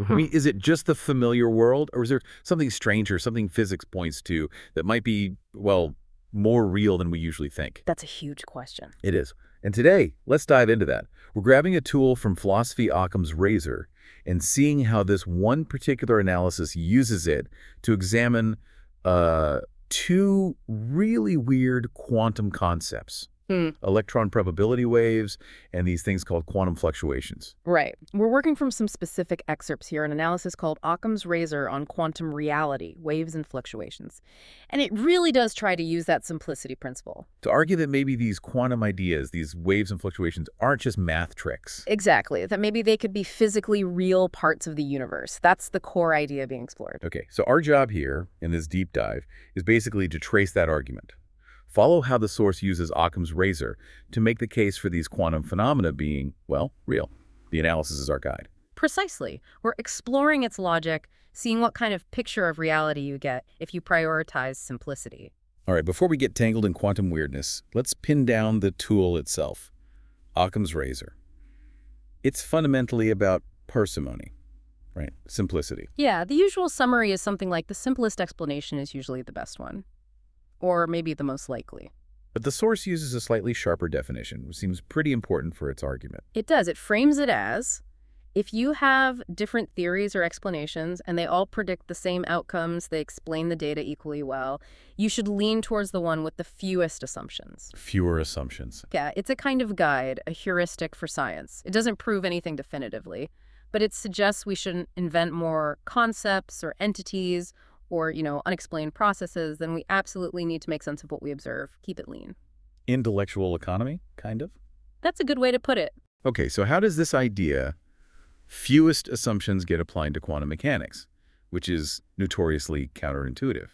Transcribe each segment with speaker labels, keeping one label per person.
Speaker 1: I mean, is it just the familiar world, or is there something stranger, something physics points to that might be, well, more real than we usually think?
Speaker 2: That's a huge question.
Speaker 1: It is. And today, let's dive into that. We're grabbing a tool from philosophy Occam's razor and seeing how this one particular analysis uses it to examine two really weird quantum concepts. Electron probability waves and these things called quantum fluctuations.
Speaker 2: Right. We're working from some specific excerpts here, an analysis called Occam's razor on quantum reality, waves and fluctuations. And it really does try to use that simplicity principle.
Speaker 1: To argue that maybe these quantum ideas, these waves and fluctuations, aren't just math tricks.
Speaker 2: Exactly. That maybe they could be physically real parts of the universe. That's the core idea being explored.
Speaker 1: Okay, so our job here in this deep dive is basically to trace that argument. Follow how the source uses Occam's razor to make the case for these quantum phenomena being, well, real. The analysis is our guide.
Speaker 2: Precisely. We're exploring its logic, seeing what kind of picture of reality you get if you prioritize simplicity.
Speaker 1: All right, before we get tangled in quantum weirdness, let's pin down the tool itself, Occam's razor. It's fundamentally about parsimony, right? Simplicity.
Speaker 2: Yeah, the usual summary is something like the simplest explanation is usually the best one. Or maybe the most likely.
Speaker 1: But the source uses a slightly sharper definition, which seems pretty important for its argument.
Speaker 2: It does. It frames it as, if you have different theories or explanations and they all predict the same outcomes, they explain the data equally well, you should lean towards the one with the fewest assumptions.
Speaker 1: Fewer assumptions.
Speaker 2: Yeah, it's a kind of guide, a heuristic for science. It doesn't prove anything definitively, but it suggests we shouldn't invent more concepts or entities or, unexplained processes, then we absolutely need to make sense of what we observe. Keep it lean.
Speaker 1: Intellectual economy, kind of?
Speaker 2: That's a good way to put it.
Speaker 1: Okay, so how does this idea, fewest assumptions, get applied to quantum mechanics, which is notoriously counterintuitive?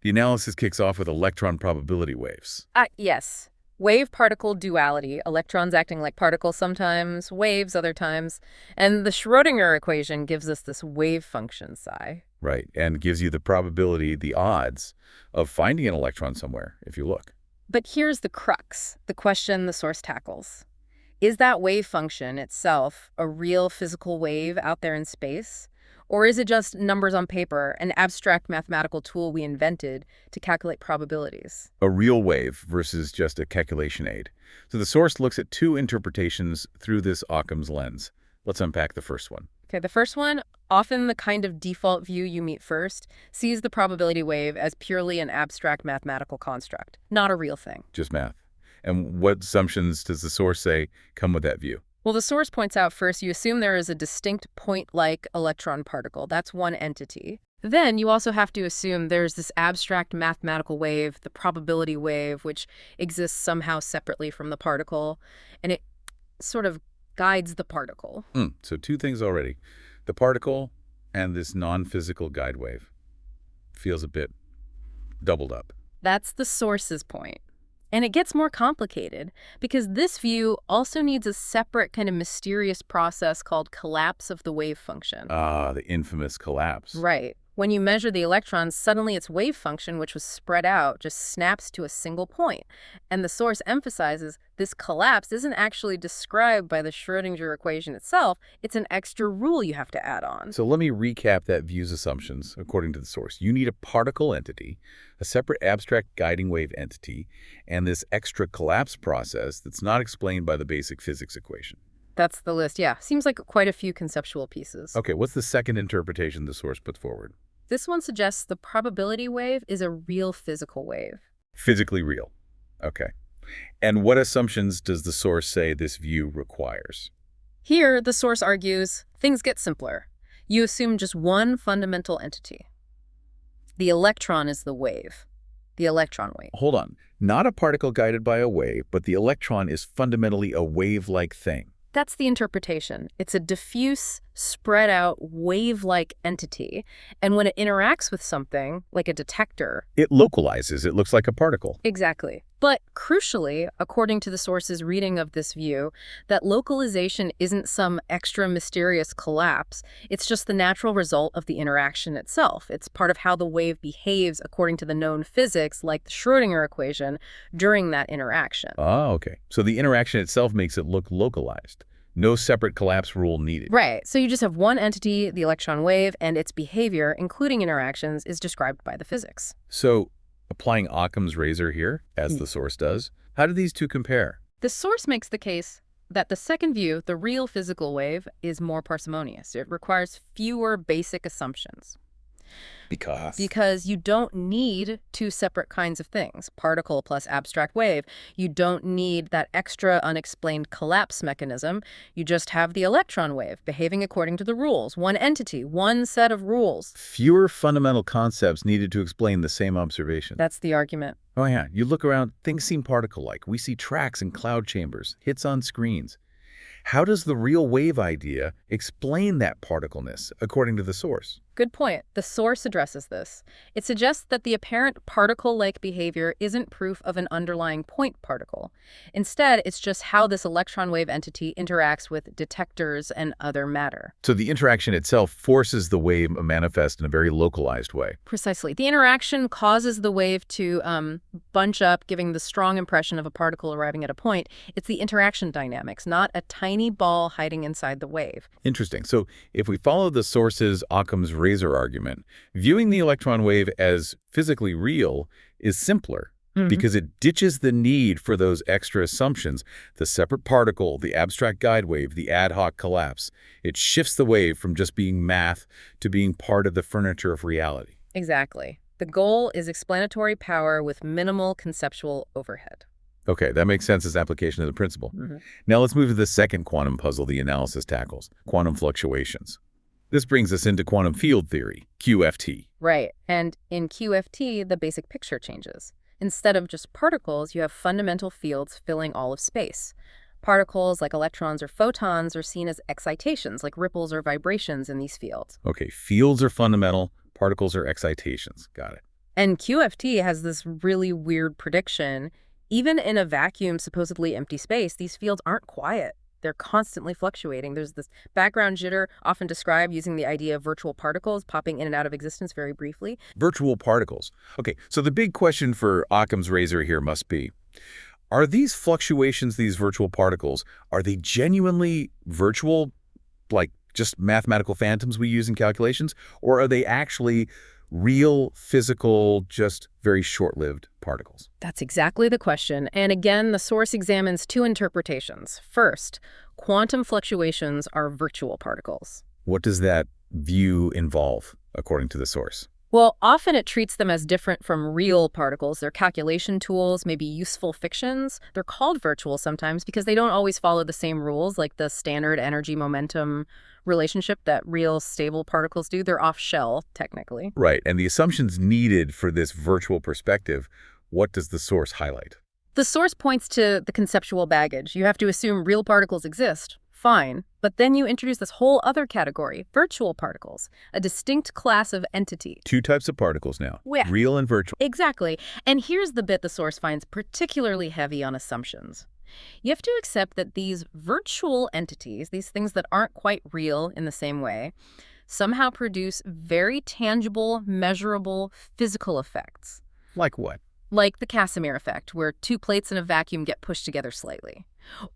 Speaker 1: The analysis kicks off with electron probability waves.
Speaker 2: Yes. Wave-particle duality, electrons acting like particles sometimes, waves other times. And the Schrödinger equation gives us this wave function psi.
Speaker 1: Right, and gives you the probability, the odds, of finding an electron somewhere, if you look.
Speaker 2: But here's the crux, the question the source tackles. Is that wave function itself a real physical wave out there in space? Or is it just numbers on paper, an abstract mathematical tool we invented to calculate probabilities?
Speaker 1: A real wave versus just a calculation aid. So the source looks at two interpretations through this Occam's lens. Let's unpack the first one.
Speaker 2: Okay, the first one, often the kind of default view you meet first, sees the probability wave as purely an abstract mathematical construct, not a real thing.
Speaker 1: Just math. And what assumptions does the source say come with that view?
Speaker 2: Well, the source points out first you assume there is a distinct point-like electron particle. That's one entity. Then you also have to assume there's this abstract mathematical wave, the probability wave, which exists somehow separately from the particle, and it sort of guides the particle.
Speaker 1: So two things already. The particle and this non-physical guide wave. Feels a bit doubled up.
Speaker 2: That's the source's point. And it gets more complicated because this view also needs a separate kind of mysterious process called collapse of the wave function.
Speaker 1: Ah, the infamous collapse.
Speaker 2: Right. When you measure the electrons, suddenly its wave function, which was spread out, just snaps to a single point. And the source emphasizes this collapse isn't actually described by the Schrödinger equation itself. It's an extra rule you have to add on.
Speaker 1: So let me recap that view's assumptions according to the source. You need a particle entity, a separate abstract guiding wave entity, and this extra collapse process that's not explained by the basic physics equation.
Speaker 2: That's the list, yeah. Seems like quite a few conceptual pieces.
Speaker 1: Okay, what's the second interpretation the source puts forward?
Speaker 2: This one suggests the probability wave is a real physical wave.
Speaker 1: Physically real. Okay. And what assumptions does the source say this view requires?
Speaker 2: Here, the source argues, things get simpler. You assume just one fundamental entity. The electron is the wave. The electron-wave.
Speaker 1: Hold on. Not a particle guided by a wave, but the electron is fundamentally a wave-like thing.
Speaker 2: That's the interpretation. It's a diffuse, spread-out, wave-like entity. And when it interacts with something, like a detector...
Speaker 1: It localizes. It looks like a particle.
Speaker 2: Exactly. But crucially, according to the source's reading of this view, that localization isn't some extra mysterious collapse. It's just the natural result of the interaction itself. It's part of how the wave behaves according to the known physics, like the Schrödinger equation, during that interaction.
Speaker 1: Ah, okay. So the interaction itself makes it look localized, No separate collapse rule needed.
Speaker 2: Right. So you just have one entity, the electron wave, and its behavior, including interactions, is described by the physics.
Speaker 1: So, applying Occam's razor here, as the source does, how do these two compare?
Speaker 2: The source makes the case that the second view, the real physical wave, is more parsimonious. It requires fewer basic assumptions. Because you don't need two separate kinds of things, particle plus abstract wave. You don't need that extra unexplained collapse mechanism. You just have the electron wave behaving according to the rules. One entity, one set of rules.
Speaker 1: Fewer fundamental concepts needed to explain the same observation.
Speaker 2: That's the argument.
Speaker 1: Oh yeah, you look around, things seem particle-like. We see tracks in cloud chambers, hits on screens. How does the real wave idea explain that particleness, according to the source?
Speaker 2: Good point. The source addresses this. It suggests that the apparent particle-like behavior isn't proof of an underlying point particle. Instead, it's just how this electron wave entity interacts with detectors and other matter.
Speaker 1: So the interaction itself forces the wave to manifest in a very localized way.
Speaker 2: Precisely. The interaction causes the wave to bunch up, giving the strong impression of a particle arriving at a point. It's the interaction dynamics, not a tiny ball hiding inside the wave.
Speaker 1: Interesting. So if we follow the source's Occam's razor argument, viewing the electron wave as physically real is simpler because it ditches the need for those extra assumptions, the separate particle, the abstract guide wave, the ad hoc collapse. It shifts the wave from just being math to being part of the furniture of reality.
Speaker 2: Exactly. The goal is explanatory power with minimal conceptual overhead.
Speaker 1: Okay, that makes sense as application of the principle. Now let's move to the second quantum puzzle the analysis tackles, quantum fluctuations. This brings us into quantum field theory, QFT.
Speaker 2: Right. And in QFT, the basic picture changes. Instead of just particles, you have fundamental fields filling all of space. Particles like electrons or photons are seen as excitations, like ripples or vibrations in these fields.
Speaker 1: Okay, fields are fundamental, particles are excitations. Got it.
Speaker 2: And QFT has this really weird prediction. Even in a vacuum, supposedly empty space, these fields aren't quiet. They're constantly fluctuating. There's this background jitter, often described using the idea of virtual particles popping in and out of existence very briefly.
Speaker 1: Virtual particles. Okay, so the big question for Occam's razor here must be, are these fluctuations, these virtual particles, are they genuinely virtual, like just mathematical phantoms we use in calculations, or are they actually real, physical, just very short-lived particles?
Speaker 2: That's exactly the question. And again, the source examines two interpretations. First, quantum fluctuations are virtual particles.
Speaker 1: What does that view involve, according to the source?
Speaker 2: Well, often it treats them as different from real particles. They're calculation tools, maybe useful fictions. They're called virtual sometimes because they don't always follow the same rules, like the standard energy-momentum relationship that real stable particles do. They're off-shell, technically.
Speaker 1: Right, and the assumptions needed for this virtual perspective, what does the source highlight?
Speaker 2: The source points to the conceptual baggage. You have to assume real particles exist. Fine. But then you introduce this whole other category, virtual particles, a distinct class of entity.
Speaker 1: Two types of particles now,
Speaker 2: Yeah.
Speaker 1: real and virtual.
Speaker 2: Exactly. And here's the bit the source finds particularly heavy on assumptions. You have to accept that these virtual entities, these things that aren't quite real in the same way, somehow produce very tangible, measurable physical effects.
Speaker 1: Like what?
Speaker 2: Like the Casimir effect, where two plates in a vacuum get pushed together slightly.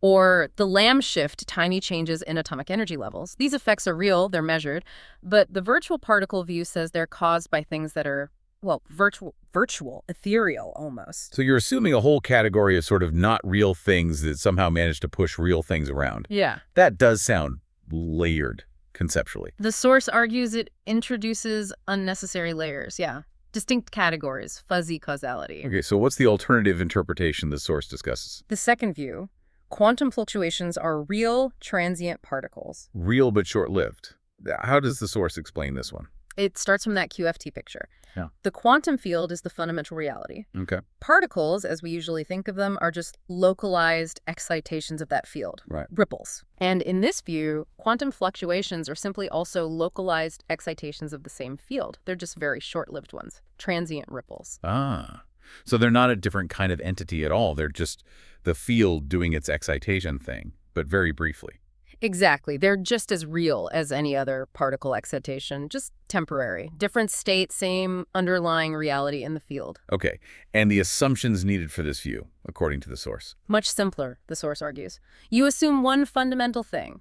Speaker 2: Or the Lamb shift, tiny changes in atomic energy levels. These effects are real, they're measured, but the virtual particle view says they're caused by things that are, well, virtual, ethereal almost.
Speaker 1: So you're assuming a whole category of sort of not real things that somehow manage to push real things around.
Speaker 2: Yeah.
Speaker 1: That does sound layered conceptually.
Speaker 2: The source argues it introduces unnecessary layers, yeah. Distinct categories, fuzzy causality.
Speaker 1: Okay, so what's the alternative interpretation the source discusses?
Speaker 2: The second view, quantum fluctuations are real, transient particles.
Speaker 1: Real but short-lived. How does the source explain this one?
Speaker 2: It starts from that QFT picture.
Speaker 1: Yeah.
Speaker 2: The quantum field is the fundamental reality.
Speaker 1: Okay.
Speaker 2: Particles, as we usually think of them, are just localized excitations of that field.
Speaker 1: Right.
Speaker 2: Ripples. And in this view, quantum fluctuations are simply also localized excitations of the same field. They're just very short-lived ones. Transient ripples.
Speaker 1: Ah. So they're not a different kind of entity at all. They're just the field doing its excitation thing, but very briefly.
Speaker 2: Exactly. They're just as real as any other particle excitation, just temporary. Different state, same underlying reality in the field.
Speaker 1: Okay, and the assumptions needed for this view, according to the source.
Speaker 2: Much simpler, the source argues. You assume one fundamental thing,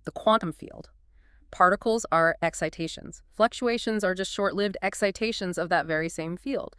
Speaker 2: the quantum field. Particles are excitations. Fluctuations are just short-lived excitations of that very same field.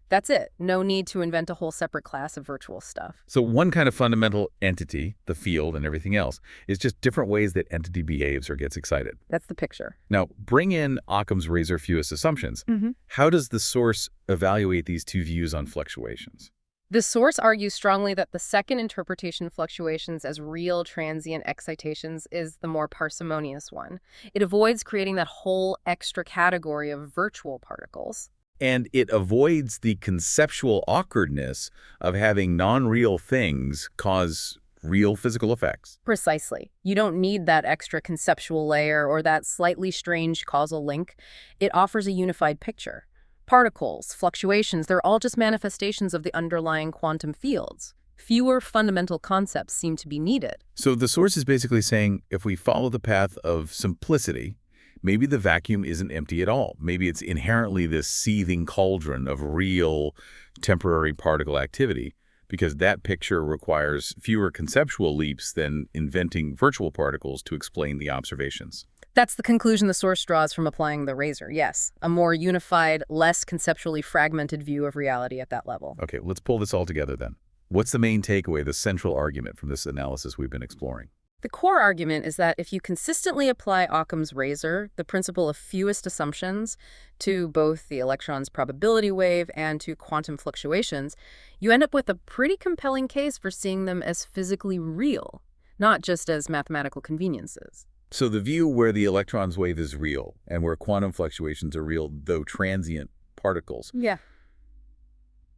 Speaker 2: That's it. No need to invent a whole separate class of virtual stuff.
Speaker 1: So one kind of fundamental entity, the field and everything else, is just different ways that entity behaves or gets excited.
Speaker 2: That's the picture.
Speaker 1: Now, bring in Occam's razor fewest assumptions. How does the source evaluate these two views on fluctuations?
Speaker 2: The source argues strongly that the second interpretation of fluctuations as real transient excitations is the more parsimonious one. It avoids creating that whole extra category of virtual particles.
Speaker 1: And it avoids the conceptual awkwardness of having non-real things cause real physical effects.
Speaker 2: Precisely. You don't need that extra conceptual layer or that slightly strange causal link. It offers a unified picture. Particles, fluctuations, they're all just manifestations of the underlying quantum fields. Fewer fundamental concepts seem to be needed.
Speaker 1: So the source is basically saying if we follow the path of simplicity, maybe the vacuum isn't empty at all. Maybe it's inherently this seething cauldron of real temporary particle activity, because that picture requires fewer conceptual leaps than inventing virtual particles to explain the observations.
Speaker 2: That's the conclusion the source draws from applying the razor, yes. A more unified, less conceptually fragmented view of reality at that level.
Speaker 1: Okay, let's pull this all together then. What's the main takeaway, the central argument from this analysis we've been exploring?
Speaker 2: The core argument is that if you consistently apply Occam's razor, the principle of fewest assumptions, to both the electron's probability wave and to quantum fluctuations, you end up with a pretty compelling case for seeing them as physically real, not just as mathematical conveniences.
Speaker 1: So the view where the electron's wave is real and where quantum fluctuations are real, though transient particles.
Speaker 2: Yeah.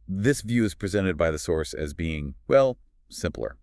Speaker 1: This view is presented by the source as being, well, simpler,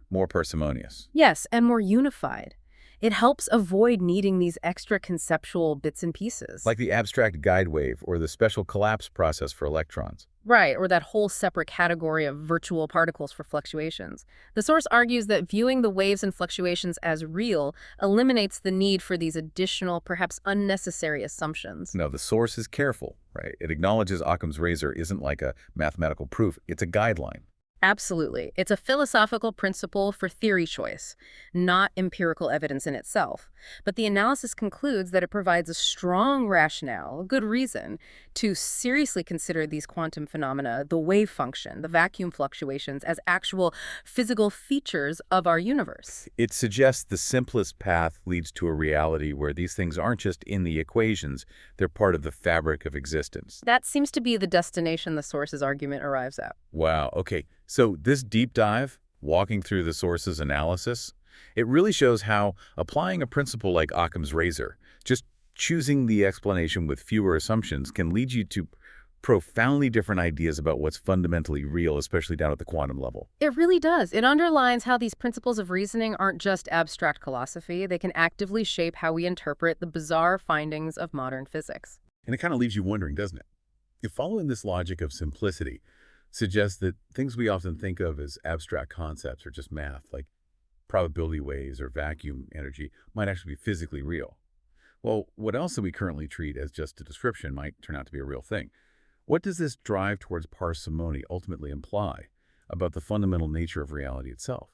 Speaker 1: more parsimonious.
Speaker 2: Yes, and more unified. It helps avoid needing these extra conceptual bits and pieces.
Speaker 1: Like the abstract guide wave or the special collapse process for electrons.
Speaker 2: Right, or that whole separate category of virtual particles for fluctuations. The source argues that viewing the waves and fluctuations as real eliminates the need for these additional, perhaps unnecessary assumptions.
Speaker 1: No, the source is careful, right? It acknowledges Occam's razor isn't like a mathematical proof, it's a guideline.
Speaker 2: Absolutely. It's a philosophical principle for theory choice, not empirical evidence in itself. But the analysis concludes that it provides a strong rationale, a good reason, to seriously consider these quantum phenomena, the wave function, the vacuum fluctuations, as actual physical features of our universe.
Speaker 1: It suggests the simplest path leads to a reality where these things aren't just in the equations, they're part of the fabric of existence.
Speaker 2: That seems to be the destination the source's argument arrives at.
Speaker 1: Wow, okay. So this deep dive, walking through the source's analysis, it really shows how applying a principle like Occam's razor, just choosing the explanation with fewer assumptions, can lead you to profoundly different ideas about what's fundamentally real, especially down at the quantum level.
Speaker 2: It really does. It underlines how these principles of reasoning aren't just abstract philosophy. They can actively shape how we interpret the bizarre findings of modern physics.
Speaker 1: And it kind of leaves you wondering, doesn't it? If following this logic of simplicity suggests that things we often think of as abstract concepts or just math, like probability waves or vacuum energy, might actually be physically real. Well, what else that we currently treat as just a description might turn out to be a real thing? What does this drive towards parsimony ultimately imply about the fundamental nature of reality itself?